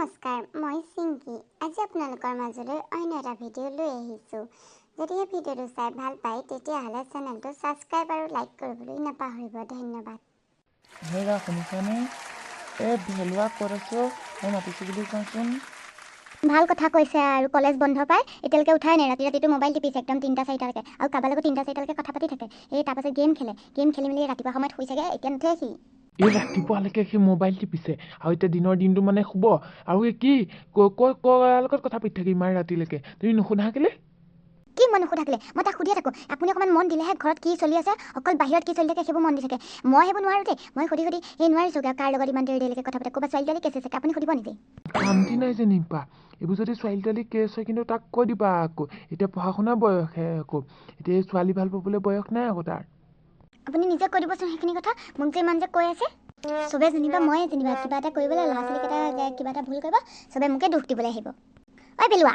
নমস্কাৰ, মই চিংকি। আজি আপোনালোকৰ মাজলৈ অন্য এটা ভিডিঅ' লৈ আহিছোঁ। যদি এই ভিডিঅ'টো চাই ভাল পায় তেতিয়াহ'লে চেনেলটো ছাবস্ক্ৰাইব আৰু লাইক কৰিবলৈ নাপাহৰিব। ধন্যবাদ। হেৰা শুনিছানে? ভেলুৱা ক'ত আছো? মই মাতিছোঁ বুলি কোৱাচোন। ভাল কথা কৈছে আৰু কলেজ বন্ধ পায় এতিয়ালৈকে উঠাই নাই। ৰাতিটো মোবাইল টিপিছে একদম 3টা-4টালৈকে আৰু কাৰোবাৰ লগত 3টা-4টালৈকে কথা পাতি থাকে। তাৰপাছত গেম খেলি মেলি ৰাতিপুৱা সময়ত শুই চাগে, এতিয়া নুঠে সি। এই ৰাতিপুৱালৈকে সি মোবাইল টিপিছে আৰু এতিয়া দিনৰ দিনটো মানে শুব আৰু এই কি লগত কথা পাতি থাকে ইমান ৰাতিলৈকে। তুমি নুশুনা কেলে? কি মই নুসুধাকিলে? মই তাক সুধিয়ে থাকোঁ। আপুনি অকণমান মন দিলেহে ঘৰত কি চলি আছে, অকল বাহিৰত কি চলি থাকে সেইবোৰ মন দি থাকে। মই সেইবোৰ নোৱাৰোঁ দেই। মই সুধি নোৱাৰিছোঁগৈ কাৰ লগত ইমান দেৰিলৈকে কথা পাতে। ক'ৰবাত ছোৱালী কেছ আছে আপুনি সুধিব নেকি? শান্তি নাই যে নিপা। এইবোৰ যদি ছোৱালী কেছ হয় কিন্তু তাক কৈ দিবা আকৌ। এতিয়া পঢ়া শুনা বয়সহে আকৌ। এতিয়া ছোৱালী ভাল পাবলৈ বয়স নাই আকৌ তাৰ। আপুনি নিজে কৈ দিবচোন সেইখিনি কথা। মোক যে ইমান যে কৈ আছে চবে ময়ে কিবা এটা কৰিবলৈ ল'ৰা ছোৱালীকেইটা কিবা এটা ভুল কৰিব চবে মোকে দুখ দিবলৈ আহিব। ঐ ভেলুৱা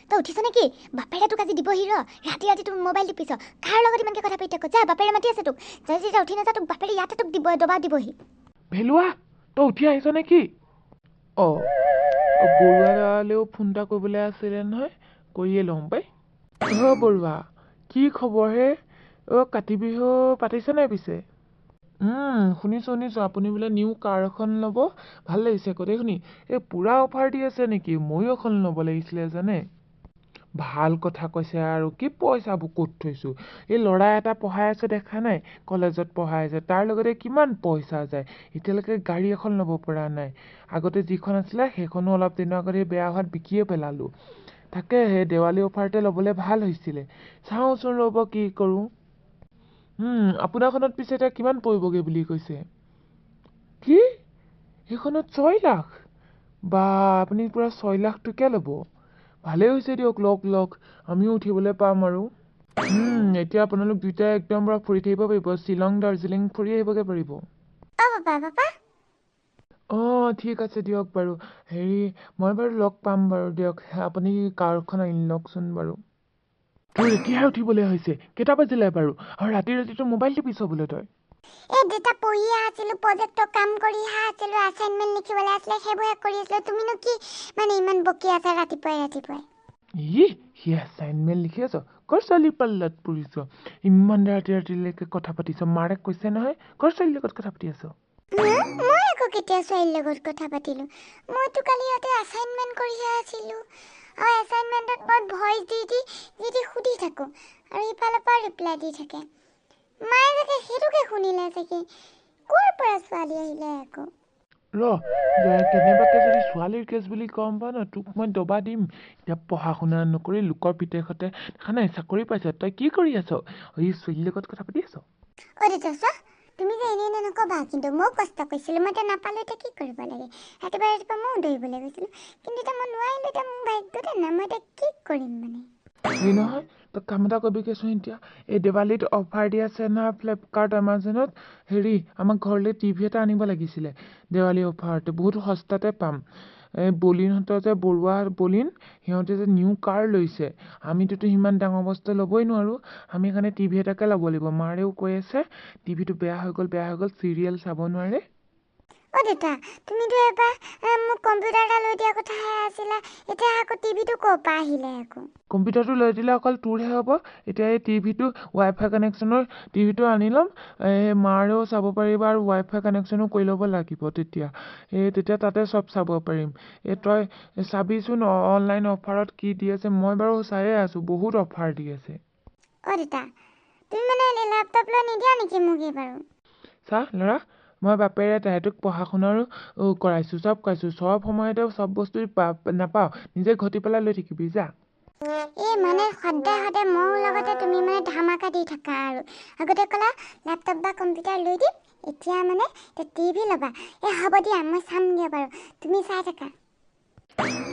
তই উঠিছ নেকি? বাপেৰে তোক আজি দিবহি ৰ। ৰাতি তোক মোবাইল টিপিছ। কাৰ লগত ইমানকৈ কথা পাতি থাক? যা, বাপেৰে মাতি আছে তোক। যেতিয়া উঠি নাযা তোক বাপেৰে ইয়াতে তোক দবা দিবহি। ভেলুৱা তই উঠি আহিছ নেকি? বৰুৱালেও ফোন এটা কৰিবলৈ আছিলে নহয়, কৰিয়ে লওঁ পাই। বৰুৱা কি খবৰ হে? কাতি বিহু পাতিছে নাই পিছে? শুনিছোঁ আপুনি বোলে নিউ কাৰ এখন ল'ব। ভাল লাগিছে আকৌ দেই শুনি। পুৰা অফাৰ দি আছে নেকি? ময়ো এখন ল'ব লাগিছিলে জানে। ভাল কথা কৈছে আৰু কি পইচাবোৰ ক'ত থৈছোঁ। এই ল'ৰা এটা পঢ়াই আছে দেখা নাই, কলেজত পঢ়াই আছে, তাৰ লগতে কিমান পইচা যায়। এতিয়ালৈকে গাড়ী এখন ল'ব পৰা নাই। আগতে যিখন আছিলে সেইখনো অলপ দিনৰ আগতে বেয়া হোৱাত বিকিয়ে পেলালোঁ। তাকে সেই দেৱালী অফাৰতে ল'বলৈ ভাল হৈছিলে। চাওঁচোন ৰ'ব কি কৰোঁ। আপোনাৰখনত পিছে এতিয়া কিমান পৰিবগৈ বুলি কৈছে? কি সেইখনত 6 লাখ? বা আপুনি পুৰা 6 লাখ টকীয়া ল'ব? ভালেই হৈছে দিয়ক লওক আমিও উঠিবলৈ পাম আৰু। এতিয়া আপোনালোক দুইটাই একদম পুৰা ফুৰি থাকিব পাৰিব। শ্বিলং দাৰ্জিলিং ফুৰি আহিবগৈ পাৰিব। পাপা ঠিক আছে দিয়ক বাৰু। মই বাৰু লগ পাম বাৰু দিয়ক। আপুনি কাৰখন আনি লওকচোন বাৰু। তোৰ এতিয়াহে উঠিবলৈ হৈছে? কেইটা বাজিলে বাৰু? আৰু ৰাতিটো মোবাইল টিপিছ বোলে তই? দেউতা পঢ়িয়ে আছিলোঁ, প্ৰজেক্টৰ কাম কৰিহে আছিলোঁ, এছাইনমেণ্ট লিখিবলৈ আছিলে সেইবোৰহে কৰি আছিলোঁ। তুমিনো কি ইমান বকি আছা ৰাতিপুৱাই? সি এছাইনমেণ্ট লিখি আছ? কৰ ছোৱালী পাল্লাত পৰিছ? ইমান ৰাতিলৈকে কথা পাতিছ? মাৰে কৈছে নহয়, কৰ ছোৱালীৰ লগত কথা পাতি আছ? মই আকৌ কেতিয়া ছোৱালীৰ লগত কথা পাতিলোঁ? মইতো কালি ৰাতি এছাইনমেণ্ট কৰিহে আছিলোঁ। আৰু এছাইনমেণ্টত মই ভইচ দি সুধি থাকোঁ আৰু ইফালৰ পৰা ৰিপ্লাই দি থাকে। মায়ে চাগে সেইটোকে শুনিলে চাগে। ক'ৰ পৰা ছোৱালী আহিলে আকৌ? কেনেবাকে যদি ছোৱালীৰ কেছ বুলি গম পাওঁ ন, তোক মই দবা দিম। এতিয়া পঢ়া শুনা নকৰি লোকৰ পিতেকহঁতে দেখা নাই চাকৰি পাইছে, তই কি কৰি আছ? ছোৱালীৰ লগত কথা পাতি আছ? দেউতা চোৱা, তুমি যে এনেই নকবা, কিন্তু ময়ো কষ্ট কৰিছিলোঁ। মই এতিয়া নাপালোঁ, এতিয়া কি কৰিব লাগে? ৰাতিপুৱা ময়ো দৌৰিবলৈ গৈছিলোঁ, কিন্তু এতিয়া মই নোৱাৰিলোঁ। এতিয়া মোৰ ভাগ্যতে নাই, মই এতিয়া কি কৰিম মানে? নহয় তই কাম এটা কৰিবিগৈচোন। এতিয়া এই দেৱালীত অফাৰ দি আছে নহয় ফ্লিপকাৰ্ট এমাজনত। আমাক ঘৰলৈ টিভি এটা আনিব লাগিছিলে দেৱালী অফাৰতে। বহুত সস্তাতে পাম। বলিনহঁতৰ যে বৰুৱা বলিন, সিহঁতে যে নিউ কাৰ লৈছে। আমিতোতো সিমান ডাঙৰ বস্তু ল'বই নোৱাৰোঁ। আমি সেইকাৰণে টিভি এটাকে ল'ব লাগিব। মাৰেও কৈ আছে টিভিটো বেয়া হৈ গ'ল, চিৰিয়েল চাব নোৱাৰে। দেউতা তুমিতো এবাৰ মোক কম্পিউটাৰ এটা লৈ দিয়া কথাহে আছিলা, এতিয়া আকৌ টিভিটো ক'ৰ পৰা আহিলে আকৌ? কম্পিউটাৰটো লৈ দিলে অকল তোৰহে হ'ব। এতিয়া এই টিভিটো ৱাইফাই কানেকশ্যনৰ টিভিটো আনি ল'ম। মাৰেও চাব পাৰিব আৰু ৱাইফাই কানেকশ্যনো কৰি ল'ব লাগিব। তেতিয়া তাতে চব চাব পাৰিম। তই চাবিচোন অনলাইন অফাৰত কি দি আছে। মই বাৰু চায়ে আছোঁ, বহুত অফাৰ দি আছে। দেউতা তুমি লেপটপ লৈ নিদিয়া নেকি মোক বাৰু? চা ল'ৰা, মই বাপেৰে তাহাঁতক পঢ়া শুনাৰো কৰাইছোঁ, চব কৰাইছোঁ। চব সময়তে চব বস্তু নাপাওঁ, নিজে ঘটি পেলাই লৈ থাকিবি যা। সদায় মোৰ লগতে তুমি ধামাকা দি থাকা আৰু। আগতে ক'লা লেপটপ বা কম্পিউটাৰ লৈ দিম, এতিয়া টিভি ল'বা। হ'ব দিয়া, মই চামগৈ বাৰু, তুমি চাই থাকা।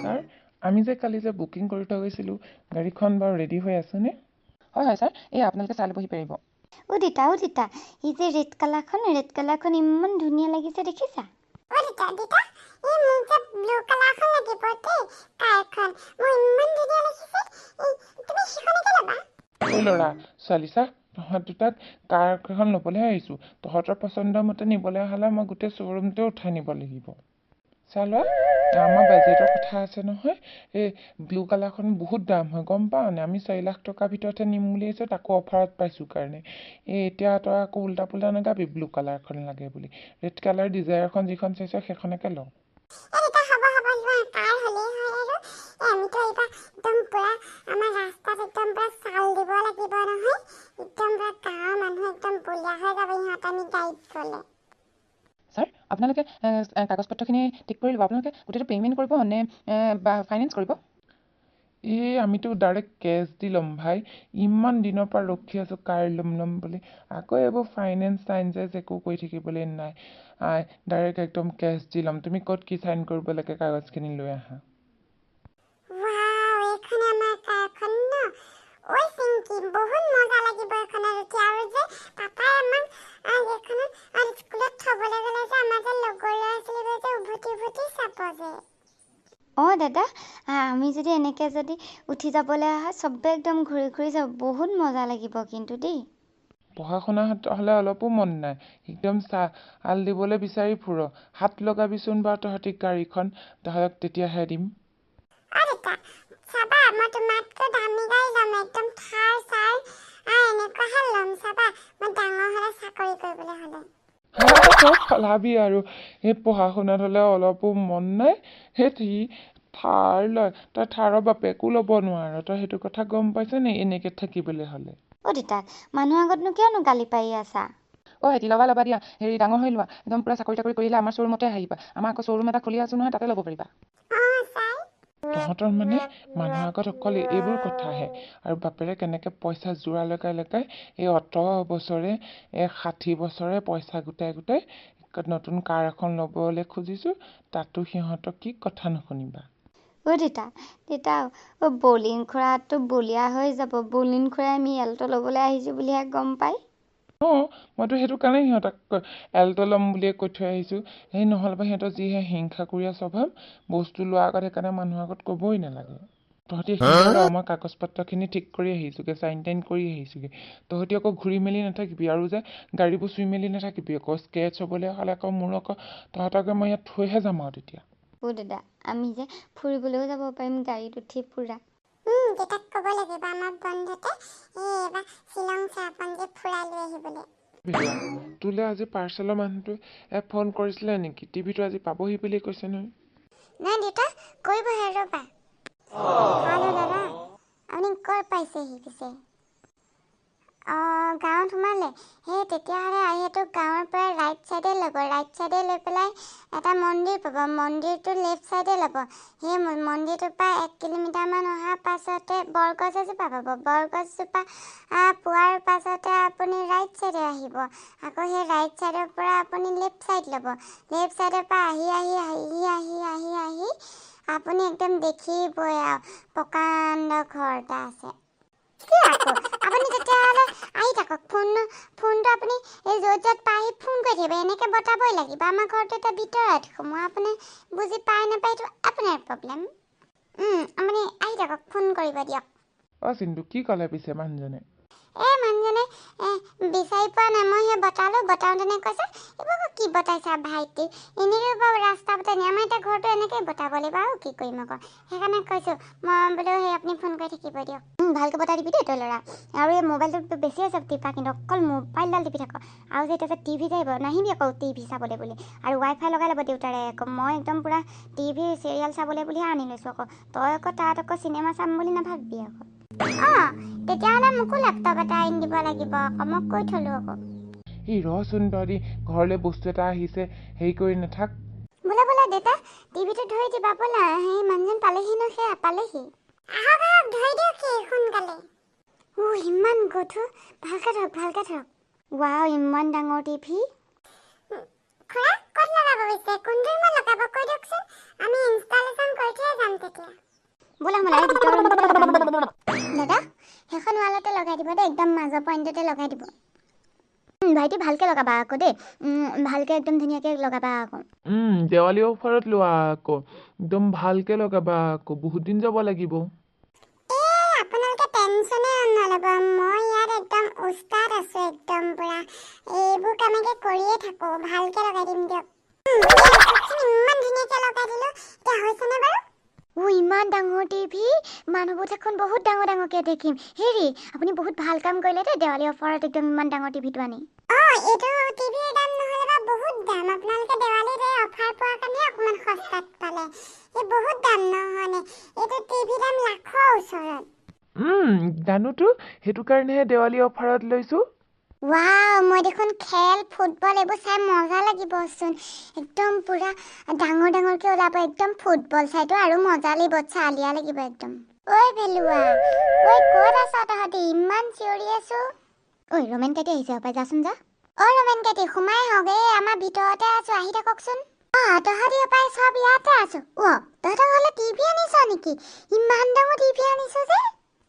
ছাৰ, আমি যে কালি যে বুকিং কৰি থৈ গৈছিলোঁ, গাড়ীখন বাৰু ৰেডি হৈ আছেনে? হয় ছাৰ, আপোনালোকে চাই ল'বহি পাৰিব। দেউতা এই যে ৰেড কালাৰখন ইমান ধুনীয়া লাগিছে, দেখিছা? ল'ৰা ছোৱালী চা, তহঁত দুটাক কাৰ এখন ল'বলৈহে আহিছোঁ। তহঁতৰ পচন্দ মতে নিবলৈ হ'লে মই গোটেই শ্ব'ৰুমতে উঠাই নিব লাগিব। চালোৱা আমাৰ বাজেটৰ কথা আছে নহয় এই ব্লু কালাৰখন বহুত দাম হয় গম পাওঁ নে আমি 4 লাখ টকাৰ ভিতৰতে নিম বুলি আহিছোঁ তাকো অফাৰত পাইছোঁ কাৰণে এতিয়া তই আকৌ উল্টা পুল্টা নাগাবি ব্লু কালাৰখন লাগে বুলি ৰেড কালাৰ ডিজায়াৰখন যিখন চাইছ সেইখনকে লওঁ ছাৰ আপোনালোকে কাগজ পত্ৰখিনি ঠিক কৰি ল'ব আপোনালোকে গোটেইটো পে'মেণ্ট কৰিব নে বা ফাইনেন্স কৰিব আমিতো ডাইৰেক্ট কেছ দি ল'ম ভাই ইমান দিনৰ পৰা ৰখি আছোঁ কাৰ ল'ম বুলি আকৌ এইবোৰ ফাইনেন্স চাইন্সেছ একো কৰি থাকিবলৈ নাই ডাইৰেক্ট একদম কেছ দি ল'ম তুমি ক'ত কি চাইন কৰিব লাগে কাগজখিনি লৈ আহা দাদা আমি যদি এনেকৈ যদি উঠি যাবলৈ আহা চবে একদম ঘূৰি ঘূৰি যাব বহুত মজা লাগিব কিন্তু দেই পঢ়া শুনা হ'লে অলপো মন নাই একদম আল দিবলৈ বিচাৰি ফুৰ হাত লগাবিচোন বাৰু তহঁতি গাড়ীখন তহঁতক তেতিয়াহে দিম তই ফলাবি আৰু এই পঢ়া শুনাত হ'লে অলপো মন নাই সেই থাৰ লয় তই থাৰৰ বাপেকো ল'ব নোৱাৰ তই সেইটো কথা গম পাইছ নে এনেকৈ থাকিবলৈ হ'লে দেউতাক মানুহৰ আগতনো কিয়নো গালি পাৰি আছা ভাইটি ল'বা দিয়া হেৰি ডাঙৰ হৈ লোৱা একদম পূৰা চাকৰি কৰিলে আমাৰ শ্ব'ৰুমতে আহিবা আমাৰ আকৌ শ্ব'ৰুম এটা খুলি আছোঁ নহয় তাতে ল'ব পাৰিবা তহঁতৰ মানে মানুহৰ আগত অকল এইবোৰ কথা আহে আৰু বাপেৰে কেনেকৈ পইচা যোৰা লগাই এই 18 বছৰে 60 বছৰে পইচা গোটাই নতুন কাৰ এখন ল'বলৈ খুজিছোঁ তাতো সিহঁতক কি কথা নুশুনিবা দেউতা বলিন খুৰাটো বলিয়া হৈ যাব বলিন খুৰাই আমি এল্টো ল'বলৈ আহিছোঁ বুলিহে গম পাই মইতো সেইটো কাৰণে সিহঁতক এল্টো ল'ম বুলিয়ে কৈ থৈ আহিছোঁ সেই নহ'লে বা সিহঁতৰ যিহে হিংসাকুৰীয়া স্বভাৱ বস্তু লোৱাৰ আগত সেইকাৰণে মানুহৰ আগত ক'বই নালাগে তহঁতি মই কাগজ পত্ৰখিনি ঠিক কৰি আহিছোঁগৈ চাইন টাইন কৰি আহিছোঁগৈ তহঁতি আকৌ ঘূৰি মেলি নাথাকিবি আৰু যে গাড়ীবোৰ চুই মেলি নাথাকিবি আকৌ স্কেচ হ'বলৈ হ'লে আকৌ মোৰ আকৌ তহঁতকে মই ইয়াত থৈহে যাম আৰু তেতিয়া দাদা আমি যে ফুৰিবলৈও যাব পাৰিম গাড়ীত উঠি ফুৰা দেউতাক ক'ব লাগিব আমাৰ বন্ধতে এইবাৰ শ্বিলং চেৰাপুঞ্জী ফুৰাই লৈ আহিবলৈ তোলৈ আজি পাৰ্চেলৰ মানুহটোৱে ফোন কৰিছিলে নেকি টিভিটো আজি পাবহি বুলি কৈছে নহয় নাই দেউতা কৰিবহে ৰ'বা হেল্ল' দাদা আপুনি ক'ত পাইছেহি পিছে গাঁৱত সোমালে সেই তেতিয়াহ'লে সেইটো গাঁৱৰ পৰা ৰাইট চাইডে ল'ব ৰাইট চাইডে লৈ পেলাই এটা মন্দিৰ পাব মন্দিৰটো লেফ্ট চাইডে ল'ব সেই মন্দিৰটোৰ পৰা 1 কিলোমিটাৰমান অহাৰ পাছতে বৰগছ এজোপা পাব বৰগছজোপা পোৱাৰ পাছতে আপুনি ৰাইট চাইডে আহিব আকৌ সেই ৰাইট চাইডৰ পৰা আপুনি লেফ্ট চাইড ল'ব লেফ্ট চাইডৰ পৰা আহি আপুনি একদম দেখিবই আৰু প্ৰকাণ্ড ঘৰ এটা আছে আপুনি তেতিয়াহ'লে আহি থাকক ফোনটো আপুনি এই য'ত পাই ফোন কৰি থাকিব এনেকৈ বতাবই লাগিব আমাৰ ঘৰটো এতিয়া ভিতৰত সোমোৱা আপুনি বুজি পাই নাপায় এইটো আপোনাৰ প্ৰব্লেম আপুনি আহি থাকক ফোন কৰিব দিয়ক চিন্তু কি ক'লে পিছে মানুহজনে মানুহজনে বিচাৰি পোৱা নাই মই সেই বতাওঁতেনে কৈছে এইবোৰ কি বতাইছা ভাইটি এনেকৈ বাৰু ৰাস্তা বতাই নিয়ে আমাৰ এতিয়া ঘৰটো এনেকৈ বতাব লাগিব আৰু কি কৰিম আকৌ সেইকাৰণে কৈছোঁ মই বোলো সেই আপুনি ফোন কৰি থাকিব দিয়ক ভালকৈ বতাই দিবি দেই তই ল'ৰা আৰু এই মোবাইলটো বেছি আছে টিপা কিন্তু অকল মোবাইলডাল টিপি থাকক আৰু যে এতিয়া যে টিভি যাইব নাহিবি আকৌ টিভি চাবলৈ বুলি আৰু ৱাইফাই লগাই ল'ব দেউতাৰে আকৌ মই একদম পূৰা টিভি চিৰিয়েল চাবলৈ বুলিহে আনি লৈছোঁ আকৌ তই আকৌ তাত আকৌ চিনেমা চাম বুলি নাভাবিবি আকৌ তেতিয়াহ'লে মোকো লেপটপ এটা আনি দিব লাগিব আকৌ মই কৈ থলোঁ আকৌ ৰচোন তহঁতি ঘৰলৈ বস্তু এটা আহিছে হেৰি কৰি নাথাক বোলে দেউতা টিভিটো ধৰি দিবা বোলা সেই মানুহজন পালেহি ন সেয়া পালেহি আহক ধৰি দিয়ক সোনকালে ইমান গধু ভালকৈ ধৰক ৱাও ইমান ডাঙৰ টিভি খুৰা ক'ত লগাব বিচাৰে কোনটো ৰুমত লগাব কৈ দিয়কচোন আমি ইনষ্টলেশ্যন কৰি থৈ যাম তেতিয়া বোলা এই ভিতৰৰ ৰুমতে লগাম দাদা সেইখন ৱালতে লগাই দিব দেই একদম মাজৰ পইণ্টতে লগাই দিব ভাইটি ভালকৈ লগাবা আকৌ দেই ভালকৈ একদম ধুনীয়াকৈ লগাবা আকৌ দেৱালী অফাৰত লোৱা আকৌ একদম ভালকৈ লগাবা আকৌ বহুত দিন যাব লাগিব আপোনালোকে টেনশ্যনে নল'ব মই ইয়াত একদম উস্তাদ আছোঁ একদম পূৰা এইবোৰ কামকে কৰিয়ে থাকোঁ ভালকৈ লগাই দিম দিয়ক ইমান ধুনীয়াকৈ ধুনীয়াকৈ লগাই দিলোঁ এতিয়া হৈছেনে বাৰু ইমান ডাঙৰ টিভি মানুহবোৰ দেখোন বহুত ডাঙৰ ডাঙৰকৈ দেখিম হেৰি আপুনি বহুত ভাল কাম কৰিলে দেই দেৱালী অফাৰত একদম ইমান ডাঙৰ টিভিটো আনি এইটো টিভিৰ দাম নহ'লে বা বহুত দাম আপোনালোকে দেৱালীত এই অফাৰ পোৱাৰ কাৰণে অকণমান সস্তাত পালে এই বহুত দাম নহয়নে এইটো টিভি দাম লাখৰ ওচৰত জানোতো সেইটো কাৰণেহে দেৱালী অফাৰত লৈছোঁ ৱাও মই দেখোন খেল ফুটবল এইবোৰ চাই মজা লাগিবচোন একদম পুৰা ডাঙৰ ডাঙৰকৈ ওলাব একদম ফুটবল চাইতো আৰু মজা লাগিব চালিয়া লাগিব একদম ঐ ভেলুৱা ঐ ক'ত আছা তহঁতি ইমান চিঞৰি আছো ঐ ৰমেন কাটি আহিছে হপাই যাচোন যা ৰমেন কাটি সোমাই হওক এই আমাৰ ভিতৰতে আছো আহি থাককচোন তহঁতি হপাই চব ইয়াতে আছো তহঁতৰ ঘৰলৈ টিভি আনিছ নেকি ইমান ডাঙৰ টিভি আনিছ যে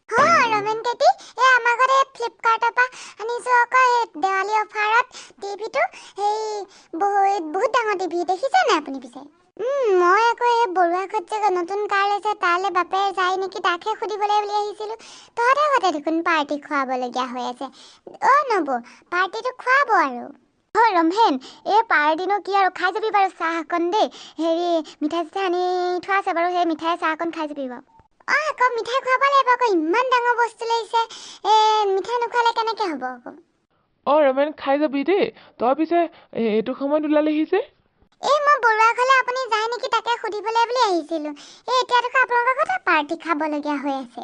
ৰমেন কাটি এই আমাৰ ঘৰতে ফ্লিপকাৰ্টৰ পৰা আনিছো আকৌ এই দেৱালী অফাৰত টিভিটো সেই বহুত ডাঙৰ টিভি দেখিছে নাই আপুনি পিছে মই আকৌ এই বৰুৱা ঘৰত যে নতুন কাৰ লৈছে তালৈ বাপে যায় নেকি তাকহে সুধিবলৈ বুলি আহিছিলোঁ তহঁতৰ ঘৰতে দেখোন পাৰ্টি খুৱাবলগীয়া হৈ আছে নবৌ পাৰ্টিটো খুৱাব আৰু ৰমহেন এই পাৰ্টিনো কি আৰু খাই যাবি বাৰু চাহ অকণ দেই হেৰি মিঠাই চিঠাই আনি থোৱা আছে বাৰু সেই মিঠাই চাহ অকণ খাই যাবি বাৰু আকৌ মিঠাই খুৱাব লাগিব আকৌ ইমান ডাঙৰ বস্তু লৈছে মিঠাই নোখোৱালে কেনেকৈ হ'ব আকৌ ৰমেন খাই যাবি দেই তই পিছে এইটো সময়ত ওলালেহি যে মই বৰুৱা ঘৰলৈ আপুনি যায় নেকি তাকে সুধিবলৈ বুলি আহিছিলোঁ এতিয়া দেখোন আপোনালোকৰ ঘৰতে পাৰ্টি খাবলগীয়া হৈ আছে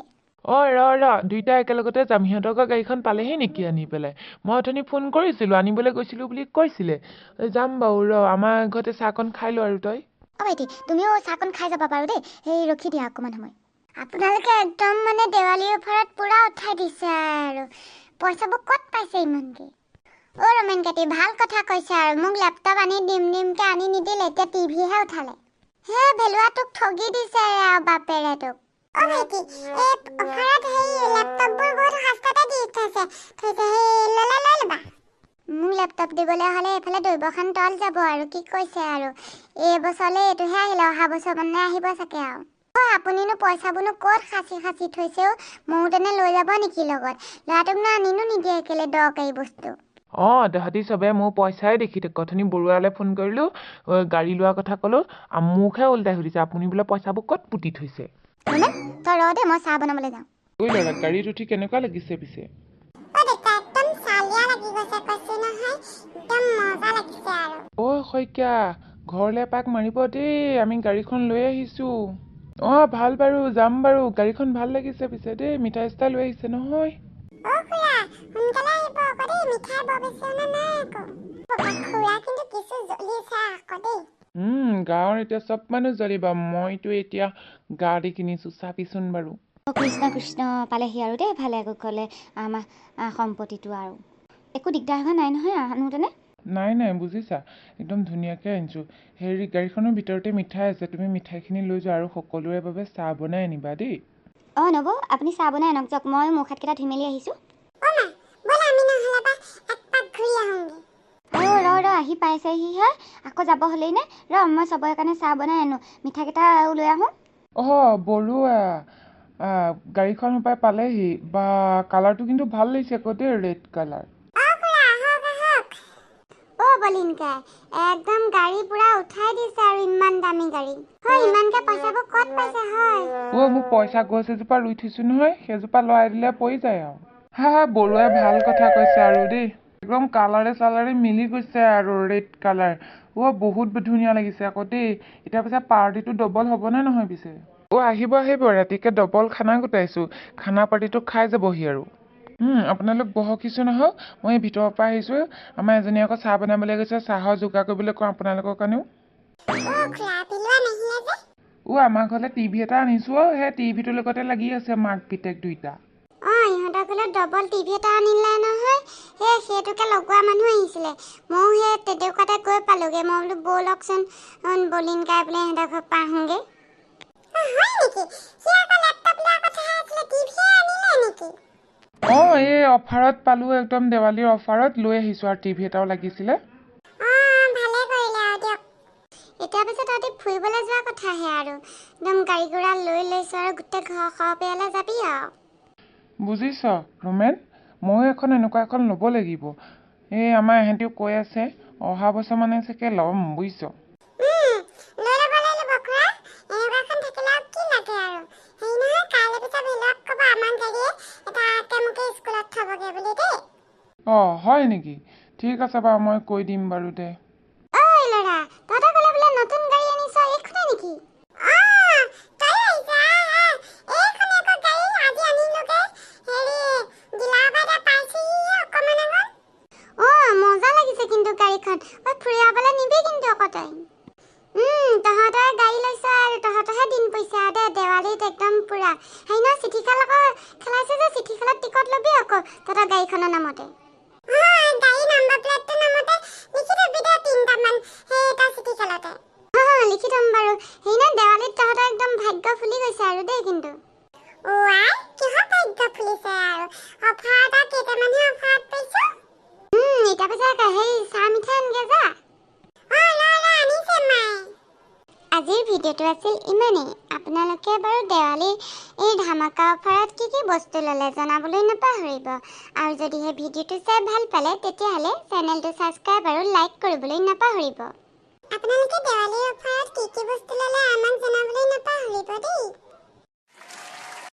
ৰ দুইটা একেলগতে যাম সিহঁতৰ গাড়ীখন পালেহি নেকি আনি পেলাই মই অথনি ফোন কৰিছিলোঁ আনিবলৈ গৈছিলোঁ বুলি কৈছিলে যাম বাৰু আমাৰ ঘৰতে চাহকণ খাই ল আৰু তই ভাইটি তুমিও চাহকণ খাই যাবা বাৰু দেই সেই ৰখি দিয়া অকণমান সময় আপোনালোকে একদম মানে দেৱালী অফাৰত পূৰা উঠাই দিছে আৰু পইচাবোৰ ক'ত পাইছে ইমানকৈ ৰমেন কাটি ভাল কথা কৈছে আৰু মোক লেপটপ আনি দিমকৈ আনি নিদিলে এতিয়া টিভিহে উঠালে ভেলুৱা তোক ঠগি দিছে আৰু বাপেৰে তোক ভাইটি এই অফাৰত লেপটপবোৰ বহুত সস্তাতে দি থৈছে লৈ ল'বা মোক লেপটপ দিবলৈ হ'লে এইফালে দৈবখান তল যাব আৰু কি কৈছে আৰু এই বছৰলৈ এইটোহে আহিলে অহা বছৰ মানে আহিব চাগে আৰু আপুনিনো পইচাবোৰনো ক'ত সাঁচি থৈছে ময়ো তেনে লৈ যাব নেকি লগত ল'ৰাটোকনো আনিনো নিদিয়ে কেলে দৰকাৰী বস্তু তহঁতি চবে মোৰ পইচাই দেখি থাক অথনি বৰুৱালৈ ফোন কৰিলোঁ গাড়ী লোৱাৰ কথা ক'লোঁ মোকহে ওলটাই সুধিছে আপুনি বোলে পইচাবোৰ ক'ত পুতি থৈছে তই ৰ দেই মই চাহ বনাবলৈ যাওঁ ল'ৰা গাড়ীত উঠি কেনেকুৱা লাগিছে পিছে শইকীয়া ঘৰলৈ পাক মাৰিব দেই আমি গাড়ীখন লৈ আহিছোঁ ভাল বাৰু যাম বাৰু গাড়ীখন ভাল লাগিছে পিছে দেই মিঠাই চিঠাই লৈ আহিছে নহয় গাঁৱৰ এতিয়া চব মানুহ জ্বলিবা মইতো এতিয়া গাড়ী কিনিছোঁ চাবিচোন বাৰু কৃষ্ণ কৃষ্ণ পালেহি আৰু দেই ভালে গ'লে আমাৰ সম্পত্তিটো আৰু একো দিগদাৰ হোৱা নাই নহয় আনোতেনে নাই বুজিছা একদম ধুনীয়াকৈ আনিছোঁ হেৰি গাড়ীখনৰ ভিতৰতে মিঠাই আছে তুমি মিঠাইখিনি লৈ যোৱা আৰু সকলোৰে বাবে চাহ বনাই আনিবা দেই নব আপুনি চাহ বনাই আনক যাওক মই মুখ হাতকেইটা ধুই মেলি আহিছোঁ ৰ আহি পাইছেহি হয় আকৌ যাব হ'লেই নে মই চবৰে কাৰণে চাহ বনাই আনো মিঠাইকেইটাও লৈ আহোঁ বৰুৱা গাড়ীখন পাই পালেহি বা কালাৰটো কিন্তু ভাল লাগিছে আকৌ দেই ৰেড কালাৰ একদম গাড়ী পুৰা উঠাই দিছে আৰু ইমান দামী গাড়ী ইমানকে পইচাবোৰ ক'ত পাইছে মোক পইচা গছ এজোপা ৰুই থৈছোঁ নহয় সেইজোপা লৰাই দিলে পৰি যায় আৰু বৰুৱাই ভাল কথা কৈছে আৰু দেই একদম কালাৰে মিলি গৈছে আৰু ৰেড কালাৰ বহুত ধুনীয়া লাগিছে আকৌ দেই এতিয়া পিছে পাৰ্টিটো ডবল হ'বনে নহয় পিছে আহিব ৰাতিকে ডবল খানা গোটাইছোঁ খানা পাৰ্টিটো খাই যাবহি আৰু আপোনালোক বহকিছো নহওক মই ভিতৰৰ পৰা আহিছোঁ আমাৰ এজনী আকৌ চাহ বনাবলৈ গৈছে চাহৰ যোগাৰ কৰিবলৈ কওঁ আপোনালোকৰ কাৰণেও আমাৰ ঘৰলৈ টিভি এটা আনিছোঁ সেই টিভিটোৰ লগতে লাগি আছে মাক পিতেক দুইটা ইহঁতৰ ঘৰত ডবল টিভি এটা আনিলে নহয় সেইটোকে লগোৱা মানুহ আহিছিলে ময়ো সেই তেনেকুৱাতে গৈ পালোঁগৈ মই বোলো ব'লকচোন বলিন গাই বোলে সিহঁতৰ ঘৰত পাহোঁগৈ এই অফাৰত পালোঁ একদম দেৱালীৰ অফাৰত লৈ আহিছোঁ আৰু টিভি এটাও লাগিছিলে এতিয়া পিছত তহঁতি ফুৰিবলৈ যোৱা কথাহে আৰু একদম গাড়ী ঘোঁৰা লৈ লৈছোঁ আৰু গোটেই ঘৰ পৰিয়ালে যাবি আৰু বুজিছ ৰোমেন ময়ো এখন এনেকুৱা এখন ল'ব লাগিব এই আমাৰ এহেঁতিও কৈ আছে অহা বছৰ মানে চাগে ল'ম বুজিছ লৈ ল'ব হয় নেকি? ঠিক আছে বাৰু, মই কৈ দিম বাৰু দে। ঐ ল'ৰা, তহঁতে ক'লে বোলে নতুন গাড়ী আনিছ, এইখনে নেকি? তই আহিছা, এইখনে আকৌ গাড়ী আজি আনিলোগে। হেৰি, ডিলাৰৰ পৰা পাইছিহি অকমান আগত। মজা লাগিছে কিন্তু গাড়ীখন। ফুৰিবলৈ নিবি কিন্তু আকৌ তই। তহঁতৰ গাড়ী লৈছ আৰু তহঁতৰহে দিন পৰিছে আৰু দে, দেৱালীত একদম পুৰা। হেৰি নহয়, চিঠি খাল আকৌ খেলাইছে যে, চিঠি খালত টিকট ল'বি আকৌ তহঁতৰ গাড়ীখনৰ নামতে। গাড়ী নাম্বাৰ প্লেটটোৰ নামতে লিখি থবি দে 3টামান সেই এটা চিঠি খেলতে। লিখি থম বাৰু। হেৰি নহয়, দেৱালীত তহঁতৰ একদম ভাগ্য ফুলি গৈছে আৰু দেই কিন্তু। কিহৰ ভাগ্য ফুলিছে আৰু? অফাৰ এটা কেইটামানহে অফাৰত পাইছো। এতিয়া পিছে সেই চাহ মিঠাই আনগে যা। আনিছে মায়ে। আজিৰ ভিডিঅ'টো আছিল ইমানেই। আপোনালোকে বাৰু দেৱালীৰ এই ধামাকা অফাৰত কি বস্তু ল'লে জনাবলৈ নাপাহৰিব। আৰু যদিহে ভিডিঅ'টো চাই ভাল পালে তেতিয়াহ'লে চেনেলটো ছাবস্ক্ৰাইব আৰু লাইক কৰিবলৈ নাপাহৰিব। আপোনালোকে দেৱালীৰ